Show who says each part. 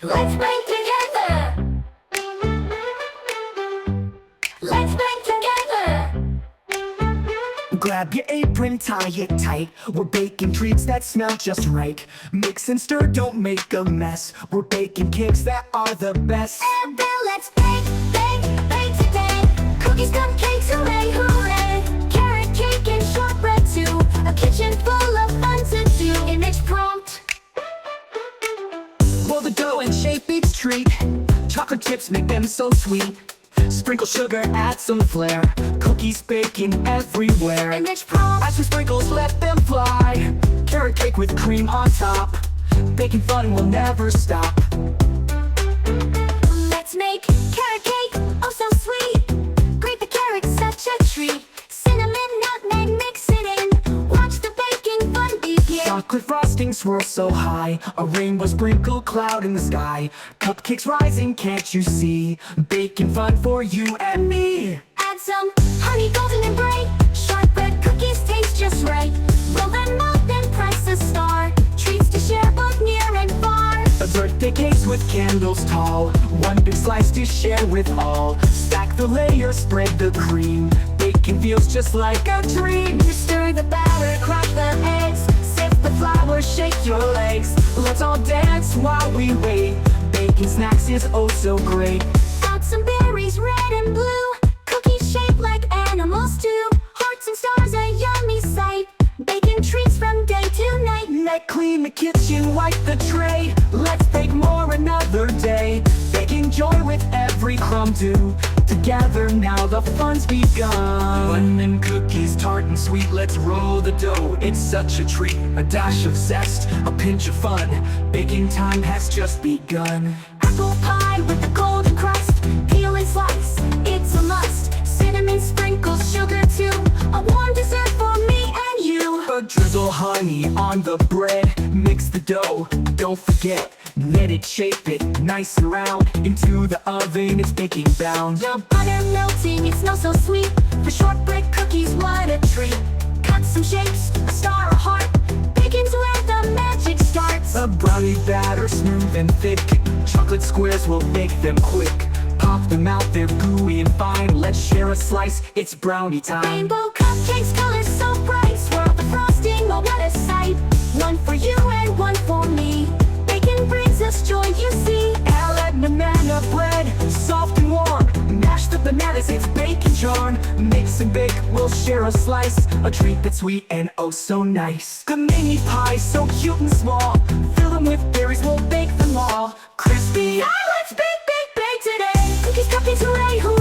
Speaker 1: Let's bake together. Let's bake together.
Speaker 2: Grab your apron, tie it tight. We're baking treats that smell just right. Mix and stir, don't make a mess. We're baking cakes that are the best.
Speaker 1: And then let's bake, bake, bake today. Cookies, cupcakes, hooray, hooray. Carrot cake and shortbread too. A kitchen full of fun to do. Image prompt.
Speaker 2: Roll the dough and shape each treat. Chocolate chips make them so sweet. Sprinkle sugar, add some flair. Cookies baking everywhere.
Speaker 1: Image prompt.
Speaker 2: Add some sprinkles, let them fly. Carrot cake with cream on top. Baking fun will never stop.
Speaker 1: Let's make carrot cake, oh so sweet. Grate the carrot, such a treat. Cinnamon, nutmeg, mix it in. Watch the baking fun begin.
Speaker 2: Chocolate frosting swirls so high. A rainbow sprinkle cloud in the sky. Cupcakes rising, can't you see? Baking fun for you and me.
Speaker 1: Add some honey, golden and bright. Shortbread cookies taste just right. Roll them up and press a star. Treats to share both near and far.
Speaker 2: A birthday cakes with candles tall. One big slice to share with all. Stack the layers, spread the cream. Baking feels just like a dream.
Speaker 1: You stir the batter, crack the eggs. Sift the flour, shake your legs.
Speaker 2: Let's all dance while we wait. Baking snacks is oh so great.
Speaker 1: Add some berries, red and blue. Cookies shaped like animals too. Hearts and stars, a yummy sight. Baking treats from day to night.
Speaker 2: Let clean the kitchen, wipe the tray. Let's bake more another day. Baking joy with every crumb due. Together now the fun's begun. Lemon cookies, tart and sweet, let's roll the dough. It's such a treat, a dash of zest, a pinch of fun. Baking time has just begun.
Speaker 1: Apple pie with the golden crust. Peel and slice, it's a must. Cinnamon sprinkles, sugar too. A warm dessert for me and you.
Speaker 2: A drizzle honey on the bread. Mix the dough, don't forget. Let it, shape it, nice and round. Into the oven, it's baking bound.
Speaker 1: The butter melting, it smells so sweet. For shortbread cookies, what a treat. Cut some shapes, a star, a heart. Baking's where the magic starts.
Speaker 2: A brownie batter, smooth and thick. Chocolate squares will bake them quick. Pop them out, they're gooey and fine. Let's share a slice, it's brownie time.
Speaker 1: Rainbow cupcakes, colors so bright. Swirl the frosting, oh what a sight. One for you and one for me. Baking brings us joy, you see.
Speaker 2: I'll add banana bread, soft and warm. Mash the bananas, it's baking charm. Mix and bake, we'll share a slice. A treat that's sweet and oh so nice. The mini pie, so cute and small. Fill them with berries, we'll bake them all. Crispy,
Speaker 1: Let's bake, bake, bake today. Cookies, cupcakes, hooray, hooray.